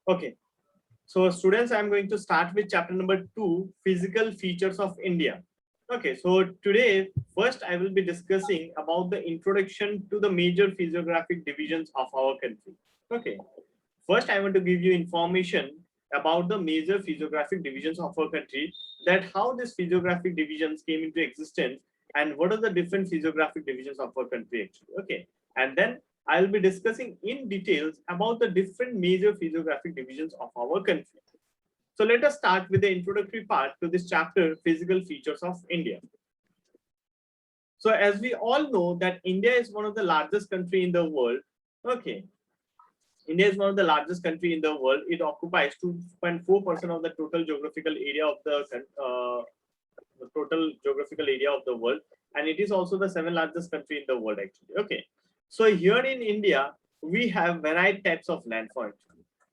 Okay, so students, I'm going to start with chapter number 2, physical features of India. Okay, so today, first I will be discussing about the introduction to the major physiographic divisions of our country. Okay, first I want to give you information about the major physiographic divisions of our country, that how these physiographic divisions came into existence and what are the different physiographic divisions of our country actually. Okay, and then I'll be discussing in details about the different major physiographic divisions of our country. So let us start with the introductory part to this chapter, physical features of India. So as we all know that India is one of the largest country in the world. Okay, India is one of the largest country in the world. It occupies 2.4% of the total geographical area of the total geographical area of the world, and it is also the seventh largest country in the world actually. Okay, so here in India we have varied types of landforms.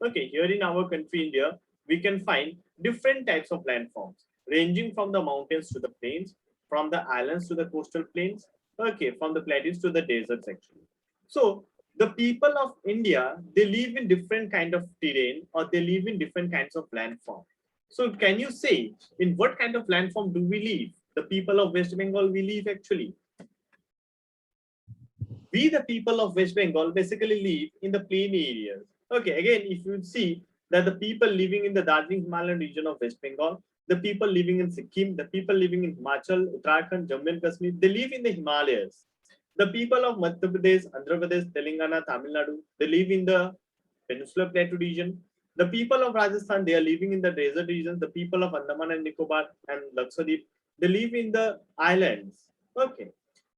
Okay, here in our country India we can find different types of landforms ranging from the mountains to the plains, from the islands to the coastal plains. Okay, from the plateaus to the deserts actually. So the people of India, they live in different kind of terrain, or they live in different kinds of landform. So can you say in what kind of landform do we live? The people of West Bengal, we live actually. We, the people of West Bengal, basically live in the plain areas. Okay, again, if you see that the people living in the Darjeeling Himalayan region of West Bengal, the people living in Sikkim, the people living in Himachal, Uttarakhand, Jammu and Kashmir, they live in the Himalayas. The people of Madhya Pradesh, Andhra Pradesh, Telangana, Tamil Nadu, they live in the Peninsular Plateau region. The people of Rajasthan, they are living in the desert region. The people of Andaman and Nicobar and Lakshadweep, they live in the islands. Okay.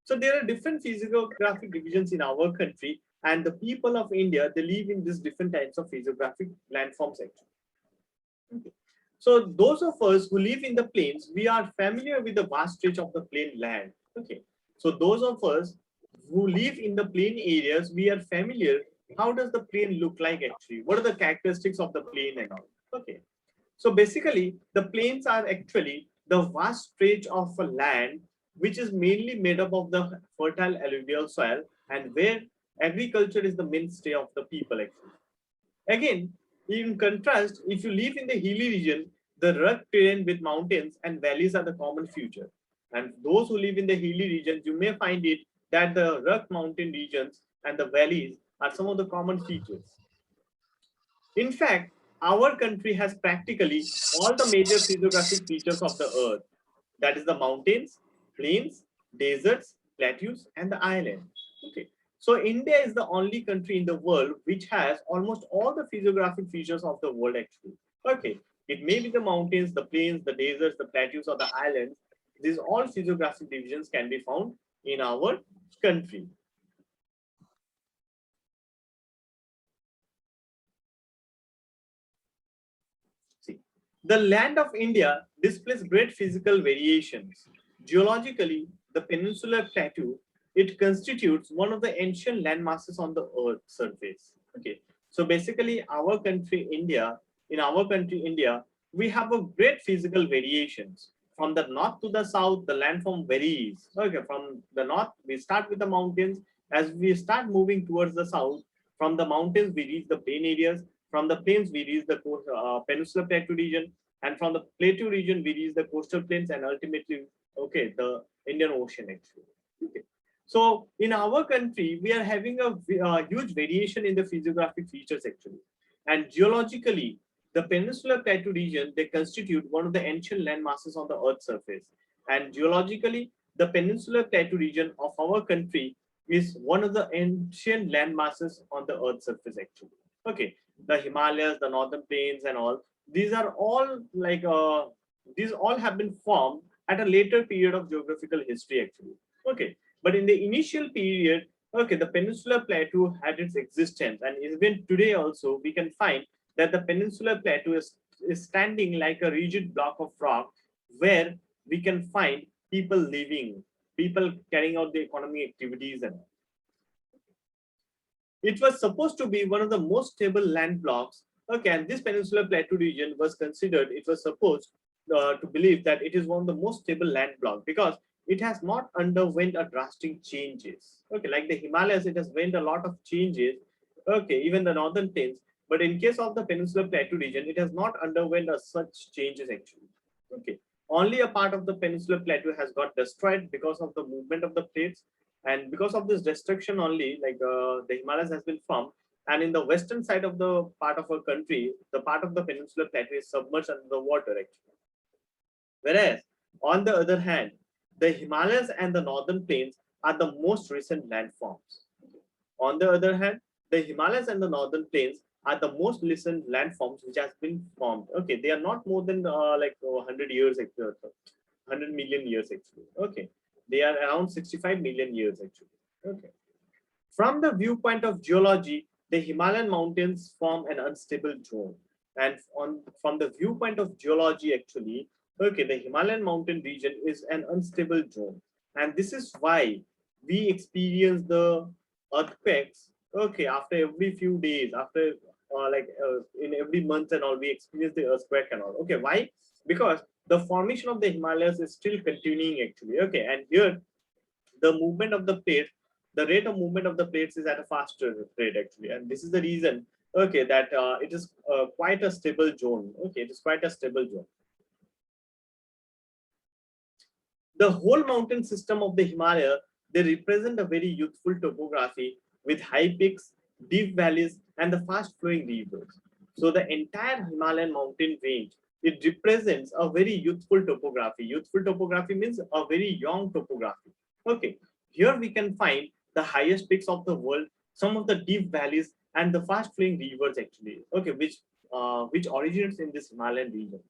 So there are different physiographic divisions in our country, and the people of India, they live in these different types of physiographic landforms actually. Okay. So those of us who live in the plains, we are familiar with the vast stretch of the plain land. Okay. So those of us who live in the plain areas, we are familiar. How does the plain look like actually? What are the characteristics of the plain and all? Okay. So basically, the plains are actually the vast stretch of a land which is mainly made up of the fertile alluvial soil, and where agriculture is the mainstay of the people actually. Again, in contrast, if you live in the hilly region, the rugged terrain with mountains and valleys are the common feature. And those who live in the hilly regions, you may find it that the rugged mountain regions and the valleys are some of the common features. In fact, our country has practically all the major physiographic features of the earth. That is the mountains, plains, deserts, plateaus, and the island. Okay. So India is the only country in the world which has almost all the physiographic features of the world actually. Okay. It may be the mountains, the plains, the deserts, the plateaus, or the islands. These all physiographic divisions can be found in our country. See, the land of India displays great physical variations. Geologically, the peninsular plateau, it constitutes one of the ancient land masses on the Earth's surface. Okay, so basically, in our country, India, we have a great physical variations. From the north to the south, the landform varies. Okay, from the north, we start with the mountains. As we start moving towards the south, from the mountains, we reach the plain areas. From the plains, we reach the peninsular plateau region, and from the plateau region, we reach the coastal plains, and ultimately, okay, the Indian Ocean actually. Okay. So in our country, we are having a huge variation in the physiographic features actually, and geologically, the peninsular plateau region, they constitute one of the ancient land masses on the Earth's surface, and geologically, the peninsular plateau region of our country is one of the ancient land masses on the Earth's surface actually. Okay, the Himalayas, the northern plains, and all these are all like these all have been formed at a later period of geographical history actually. Okay, but in the initial period, okay, the peninsular plateau had its existence, and even today also we can find that the peninsular plateau is standing like a rigid block of rock where we can find people living, people carrying out the economic activities, and it was supposed to be one of the most stable land blocks. Okay, and this peninsular plateau region was considered, it was supposed to believe that it is one of the most stable land block because it has not underwent a drastic changes. Okay, like the Himalayas, it has went a lot of changes. Okay, even the northern plains, But in case of the Peninsular Plateau region, it has not underwent such changes actually. Okay, only a part of the Peninsular Plateau has got destroyed because of the movement of the plates, and because of this destruction only, like the Himalayas has been formed. And in the western side of the part of our country, the part of the Peninsular Plateau is submerged under the water actually. Whereas, on the other hand, the Himalayas and the northern plains are the most recent landforms. On the other hand, the Himalayas and the northern plains are the most recent landforms which has been formed. Okay, they are not more than 100 years, 100 million years actually. Okay, they are around 65 million years actually. Okay. From the viewpoint of geology, the Himalayan mountains form an unstable zone. And from the viewpoint of geology, actually, okay, the Himalayan mountain region is an unstable zone. And this is why we experience the earthquakes, okay, after every few days, after in every month and all, we experience the earthquake and all. Okay, why? Because the formation of the Himalayas is still continuing actually. Okay, and here the movement of the plates, the rate of movement of the plates is at a faster rate actually, and this is the reason, okay, that it is quite a stable zone. Okay, it is quite a stable zone. The whole mountain system of the Himalaya, they represent a very youthful topography with high peaks, deep valleys, and the fast flowing rivers. So the entire Himalayan mountain range, it represents a very youthful topography. Youthful topography means a very young topography. Okay, here we can find the highest peaks of the world, some of the deep valleys, and the fast flowing rivers actually. Okay, which originates in this Himalayan region.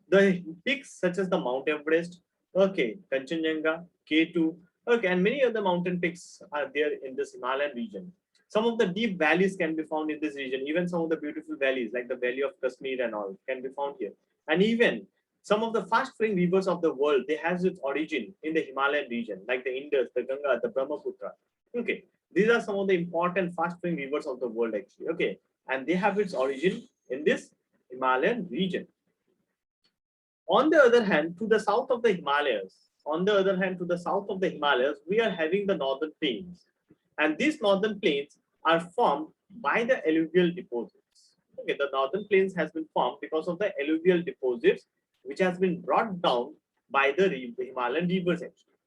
The peaks such as the Mount Everest, okay, Kanchenjunga, K2, okay, and many other mountain peaks are there in this Himalayan region. Some of the deep valleys can be found in this region. Even some of the beautiful valleys like the Valley of Kashmir and all can be found here. And even some of the fast flowing rivers of the world, they has its origin in the Himalayan region, like the Indus, the Ganga, the Brahmaputra. Okay, these are some of the important fast flowing rivers of the world actually. Okay, and they have its origin in this Himalayan region. On the other hand, to the south of the Himalayas, we are having the northern plains. And these northern plains are formed by the alluvial deposits. Okay, the northern plains has been formed because of the alluvial deposits, which has been brought down by the Himalayan rivers actually.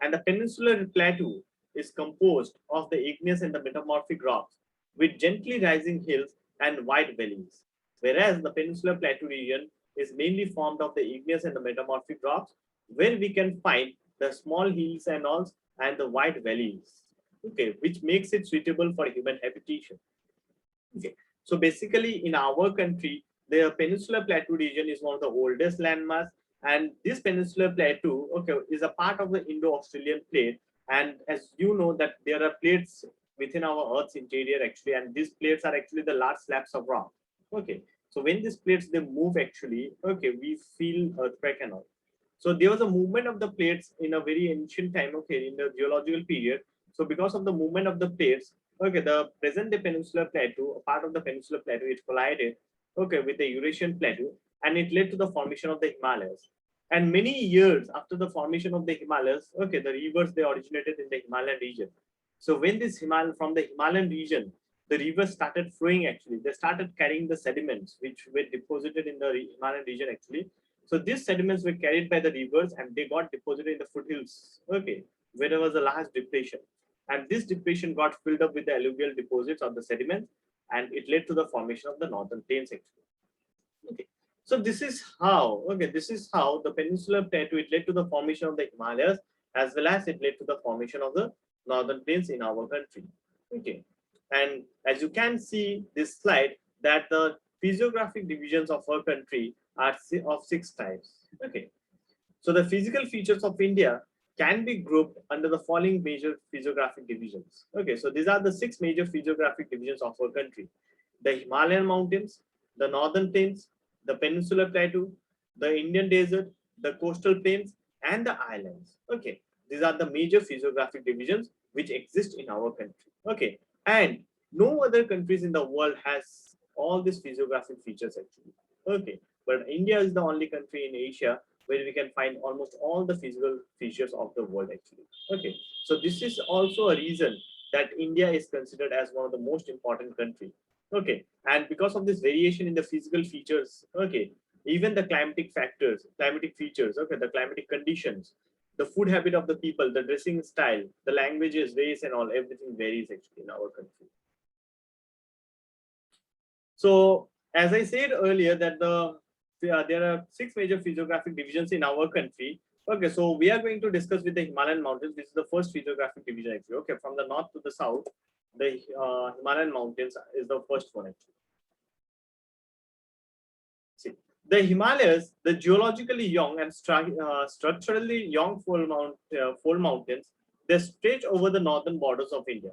And the peninsular plateau is composed of the igneous and the metamorphic rocks with gently rising hills and wide valleys. Whereas the peninsular plateau region is mainly formed of the igneous and the metamorphic rocks, where we can find the small hills and all and the wide valleys. Okay, which makes it suitable for human habitation. Okay, so basically in our country, the peninsular plateau region is one of the oldest landmass, and this peninsular plateau, okay, is a part of the Indo-Australian plate. And as you know that there are plates within our Earth's interior actually, and these plates are actually the large slabs of rock. Okay, so when these plates they move actually, okay, we feel earthquake and all. So there was a movement of the plates in a very ancient time, okay, in the geological period. So because of the movement of the plates, okay, the present day peninsular plateau, a part of the peninsular plateau, it collided, okay, with the Eurasian plateau, and it led to the formation of the Himalayas. And many years after the formation of the Himalayas, okay, the rivers they originated in the Himalayan region. So when this from the Himalayan region, the rivers started flowing actually. They started carrying the sediments which were deposited in the Himalayan region actually. So these sediments were carried by the rivers and they got deposited in the foothills, okay, where there was a large depression. And this depression got filled up with the alluvial deposits of the sediments, and it led to the formation of the northern plains actually. Okay. So this is how, okay, this is how the peninsular plateau, it led to the formation of the Himalayas, as well as it led to the formation of the northern plains in our country. Okay. And as you can see this slide, that the physiographic divisions of our country are of 6 types. Okay. So the physical features of India can be grouped under the following major physiographic divisions. Okay, so these are the 6 major physiographic divisions of our country: the Himalayan mountains, the northern plains, the peninsular plateau, the Indian desert, the coastal plains, and the islands. Okay, these are the major physiographic divisions which exist in our country. Okay, and no other countries in the world has all these physiographic features actually. Okay, but India is the only country in Asia where we can find almost all the physical features of the world actually. Okay, so this is also a reason that India is considered as one of the most important countries. Okay, and because of this variation in the physical features, okay, even the climatic factors, climatic features, okay, the climatic conditions, the food habit of the people, the dressing style, the languages, race, and all, everything varies actually in our country. So, as I said earlier, that there are 6 major physiographic divisions in our country. Okay, so we are going to discuss with the Himalayan mountains. This is the first physiographic division actually. Okay, from the north to the south, the Himalayan mountains is the first one actually. See, the Himalayas, the geologically young and structurally young fold mountains, they stretch over the northern borders of India.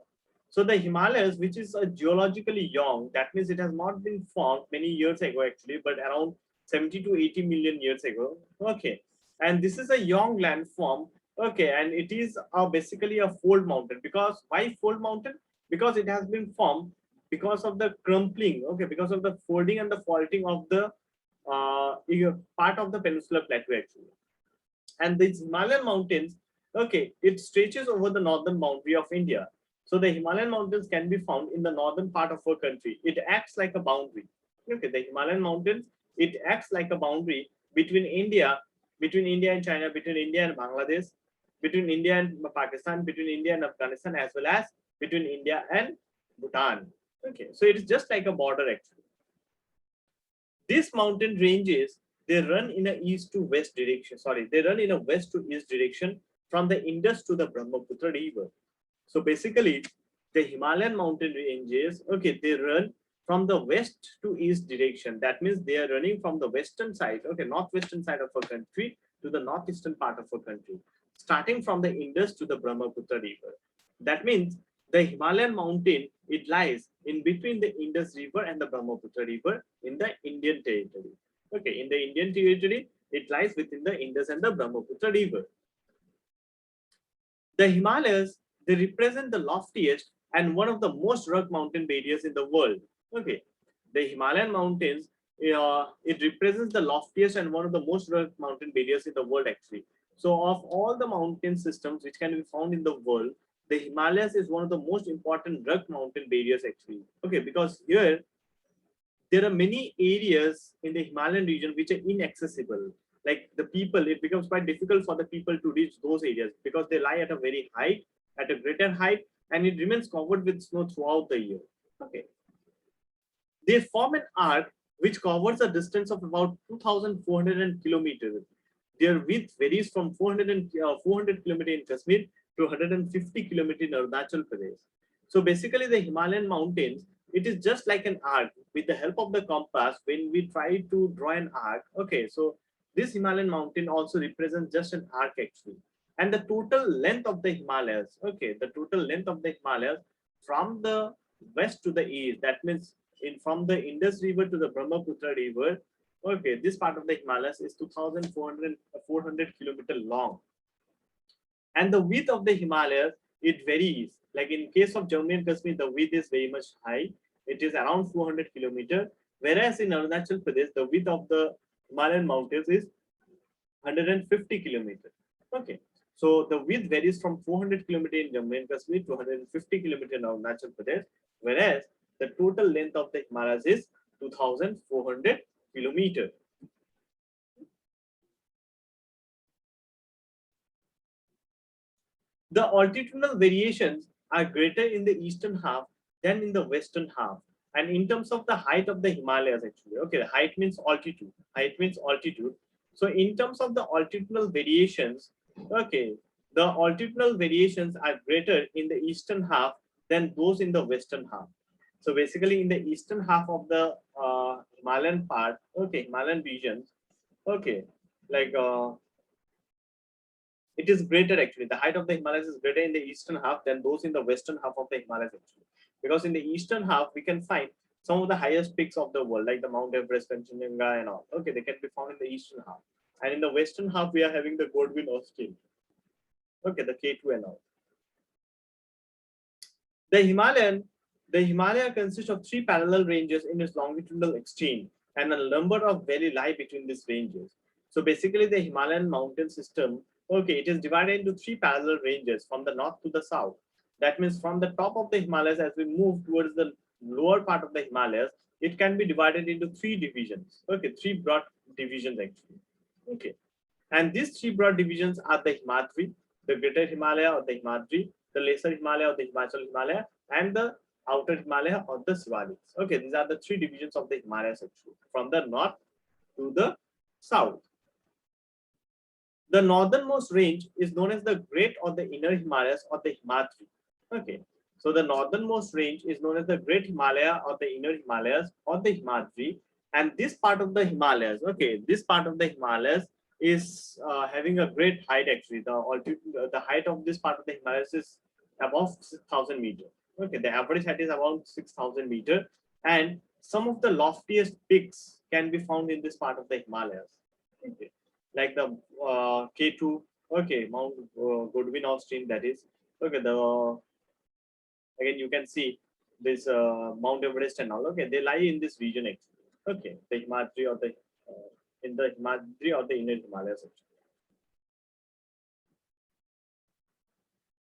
So the Himalayas, which is a geologically young, that means it has not been formed many years ago actually, but around 70 to 80 million years ago. Okay, and this is a young landform. Okay, and it is basically a fold mountain. Because why fold mountain? Because it has been formed because of the crumpling. Okay, because of the folding and the faulting of the part of the peninsular plateau actually. And these Himalayan mountains, okay, it stretches over the northern boundary of India. So the Himalayan mountains can be found in the northern part of our country. It acts like a boundary. Okay, the Himalayan mountains, it acts like a boundary between India and China, between India and Bangladesh, between India and Pakistan, between India and Afghanistan, as well as between India and Bhutan. Okay, so it is just like a border actually. These mountain ranges, they run in a east to west direction. Sorry, they run in a west to east direction from the Indus to the Brahmaputra river. So basically, the Himalayan mountain ranges, okay, they run from the west to east direction. That means they are running from the western side, okay, northwestern side of our country to the northeastern part of our country, starting from the Indus to the Brahmaputra river. That means the Himalayan mountain, it lies in between the Indus River and the Brahmaputra River in the Indian territory. Okay, in the Indian territory, it lies within the Indus and the Brahmaputra River. The Himalayas, they represent the loftiest and one of the most rugged mountain barriers in the world. Okay, the Himalayan mountains, it represents the loftiest and one of the most rugged mountain barriers in the world actually. So of all the mountain systems which can be found in the world, the Himalayas is one of the most important rugged mountain barriers actually. Okay, because here there are many areas in the Himalayan region which are inaccessible. Like the people, it becomes quite difficult for the people to reach those areas because they lie at a very height, at a greater height, and it remains covered with snow throughout the year. Okay. They form an arc which covers a distance of about 2,400 kilometers. Their width varies from 400 kilometers in Kashmir to 150 kilometers in Arunachal Pradesh. So basically, the Himalayan mountains, it is just like an arc. With the help of the compass, when we try to draw an arc, okay, so this Himalayan mountain also represents just an arc actually. And the total length of the Himalayas, okay, the total length of the Himalayas from the west to the east, that means from the Indus River to the Brahmaputra River, okay, this part of the Himalayas is 2,400 kilometers long. And the width of the Himalayas, it varies. Like in case of Jammu and Kashmir, the width is very much high. It is around 400 kilometers. Whereas in Arunachal Pradesh, the width of the Himalayan mountains is 150 kilometers. Okay. So the width varies from 400 kilometers in Jammu and Kashmir to 150 kilometers in Arunachal Pradesh. Whereas the total length of the Himalayas is 2,400 kilometers. The altitudinal variations are greater in the eastern half than in the western half. And in terms of the height of the Himalayas, actually, okay, height means altitude. Height means altitude. So in terms of the altitudinal variations, okay, the altitudinal variations are greater in the eastern half than those in the western half. So basically, in the eastern half of the Himalayan part, okay, Himalayan regions, okay, like it is greater actually. The height of the Himalayas is greater in the eastern half than those in the western half of the Himalayas actually. Because in the eastern half, we can find some of the highest peaks of the world, like the Mount Everest, Kanchenjunga, and all. Okay, they can be found in the eastern half. And in the western half, we are having the Godwin Austen. Okay, the K2 and all. The Himalaya consists of 3 parallel ranges in its longitudinal extreme, and a number of valleys lie between these ranges. So basically, the Himalayan mountain system, okay, it is divided into 3 parallel ranges from the north to the south. That means from the top of the Himalayas, as we move towards the lower part of the Himalayas, it can be divided into three divisions. Okay, three broad divisions actually. Okay, and these three broad divisions are the Himadri, the Greater Himalaya or the Himadri, the Lesser Himalaya or the Himachal Himalaya, and the Outer Himalaya or the Sivaliks. Okay, these are the three divisions of the Himalayas actually, from the north to the south. The northernmost range is known as the Great or the Inner Himalayas or the Himadri. Okay, so the northernmost range is known as the Great Himalaya or the Inner Himalayas or the Himadri. And this part of the Himalayas, okay, this part of the Himalayas is having a great height actually. The altitude, the height of this part of the Himalayas is above 6,000 meters. Okay, the average height is around 6,000 meters, and some of the loftiest peaks can be found in this part of the Himalayas. Okay, like the K2, okay, Mount Godwin Austen, that is, okay, the again you can see this Mount Everest and all, okay, they lie in this region actually, okay, the Himadri or the in the Himadri or the Inner Himalayas actually.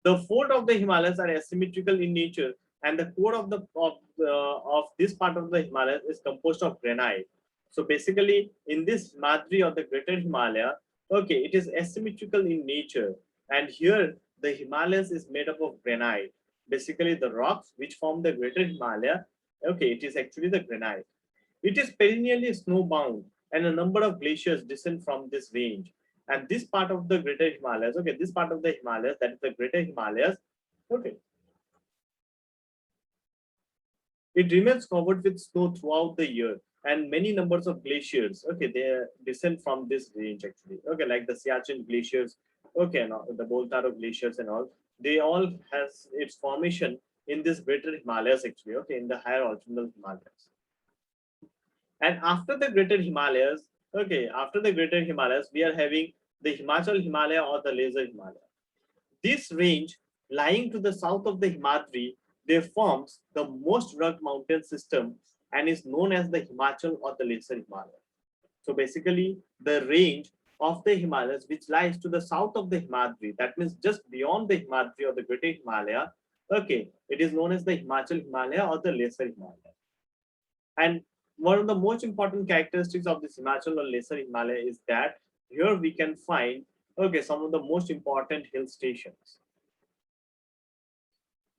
The fold of the Himalayas are asymmetrical in nature, and the core of of this part of the Himalayas is composed of granite. So basically, in this Himadri or the Greater Himalaya, okay, it is asymmetrical in nature, and here the Himalayas is made up of granite. Basically, the rocks which form the Greater Himalaya, okay, it is actually the granite. It is perennially snowbound, and a number of glaciers descend from this range. And this part of the Greater Himalayas, okay, this part of the Himalayas, that is the Greater Himalayas, okay, it remains covered with snow throughout the year, and many numbers of glaciers, okay, they descend from this range actually, okay, like the Siachen glaciers, okay, and the Boltaro glaciers and all, they all has its formation in this Greater Himalayas actually, okay, in the higher altitudinal Himalayas. And after the Greater Himalayas, okay, after the Greater Himalayas, we are having the Himachal Himalaya or the Lesser Himalaya. This range, lying to the south of the Himadri, they forms the most rugged mountain system and is known as the Himachal or the Lesser Himalaya. So basically, the range of the Himalayas, which lies to the south of the Himadri, that means just beyond the Himadri or the Greater Himalaya, okay, it is known as the Himachal Himalaya or the Lesser Himalaya. And one of the most important characteristics of this Himachal or Lesser Himalaya is that here we can find, okay, some of the most important hill stations.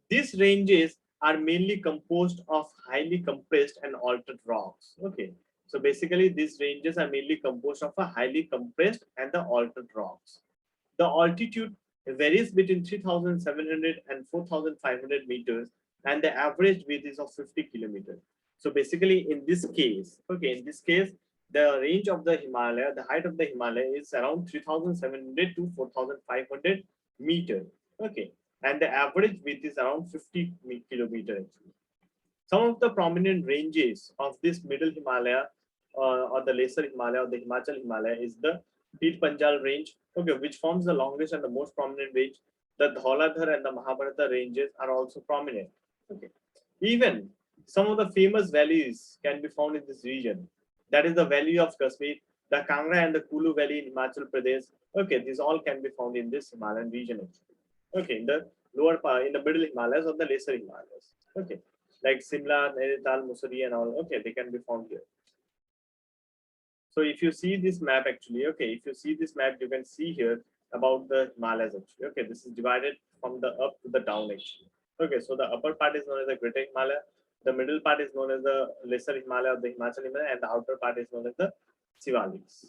These ranges are mainly composed of highly compressed and altered rocks. Okay, so basically these ranges are mainly composed of a highly compressed and the altered rocks. The altitude varies between 3,700 and 4,500 meters, and the average width is of 50 kilometers. So basically, in this case, okay, in this case, the range of the Himalaya, the height of the Himalaya is around 3,700 to 4,500 meters. Okay, and the average width is around 50 kilometers. Some of the prominent ranges of this middle Himalaya or the Lesser Himalaya or the Himachal Himalaya is the Pir Panjal range, okay, which forms the longest and the most prominent range. The Dhauladhar and the Mahabharata ranges are also prominent. Okay, even some of the famous valleys can be found in this region. That is the Valley of Kashmir, the Kangra and the Kulu Valley in Himachal Pradesh. Okay, these all can be found in this Himalayan region. Okay, in the lower part, in the middle Himalayas or the Lesser Himalayas. Okay, like Simla, Nainital, Mussoorie and all, okay, they can be found here. So if you see this map actually, okay, if you see this map, you can see here about the Himalayas actually. Okay, this is divided from the up to the down actually. Okay, so the upper part is known as the Greater Himalaya, the middle part is known as the Lesser Himalaya or the Himachal Himalaya, and the outer part is known as the Sivaliks.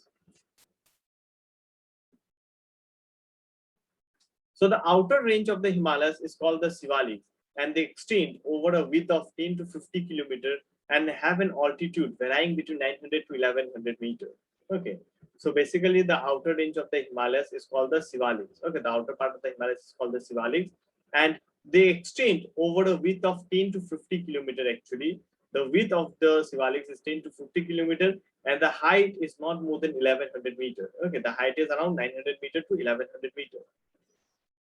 So the outer range of the Himalayas is called the Sivaliks, and they extend over a width of 10 to 50 kilometers and have an altitude varying between 900 to 1100 meters. Okay, so basically the outer range of the Himalayas is called the Sivaliks. Okay, the outer part of the Himalayas is called the Sivaliks, and they extend over a width of 10 to 50 kilometers actually. The width of the Sivaliks is 10 to 50 kilometers, and the height is not more than 1100 meters. Okay, the height is around 900 meters to 1100 meters.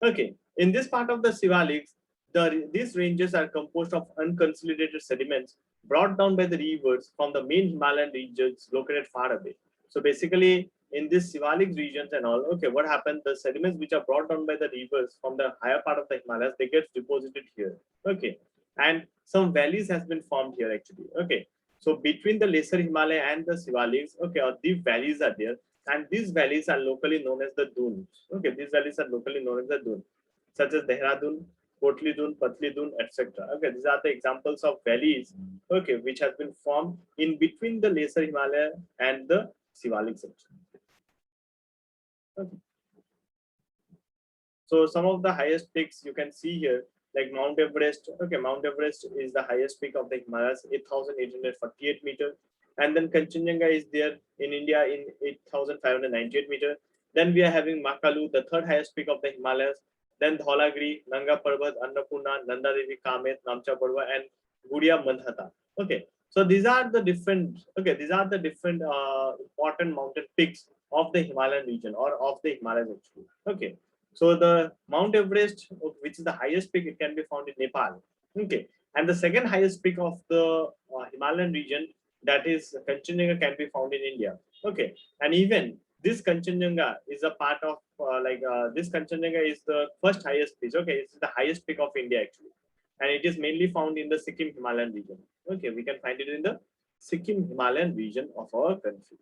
Okay, in this part of the Sivaliks, these ranges are composed of unconsolidated sediments brought down by the rivers from the main Himalayan regions located far away. So basically, in this Sivalik regions and all, okay, what happened? The sediments which are brought down by the rivers from the higher part of the Himalayas, they get deposited here. Okay, and some valleys has been formed here actually. Okay, so between the lesser Himalaya and the Shivaliks, okay, or deep valleys are there, and these valleys are locally known as the dunes. Okay, these valleys are locally known as the dunes, such as Dehradun, Kotli Dun, Patli Dun, etc. Okay, these are the examples of valleys, okay, which has been formed in between the lesser Himalaya and the Shivalik section. Okay. So some of the highest peaks you can see here, like Mount Everest. Okay, Mount Everest is the highest peak of the Himalayas, 8,848 meters. And then Kanchenjunga is there in India in 8,598 meters. Then we are having Makalu, the third highest peak of the Himalayas. Then Dholagiri, Nanga Parbat, Annapurna, Nanda Devi, Kamet, Namcha Parva, and Gudia Mandhata. Okay, so these are the different. Okay, these are the different important mountain peaks of the Himalayan region or of the Himalayas actually. Okay. So the Mount Everest, which is the highest peak, it can be found in Nepal. Okay, and the second highest peak of the Himalayan region, that is Kanchenjunga, can be found in India. Okay, and even this Kanchenjunga is a part of this Kanchenjunga is the first highest peak. Okay, it's the highest peak of India actually, and it is mainly found in the Sikkim Himalayan region. Okay, we can find it in the Sikkim Himalayan region of our country.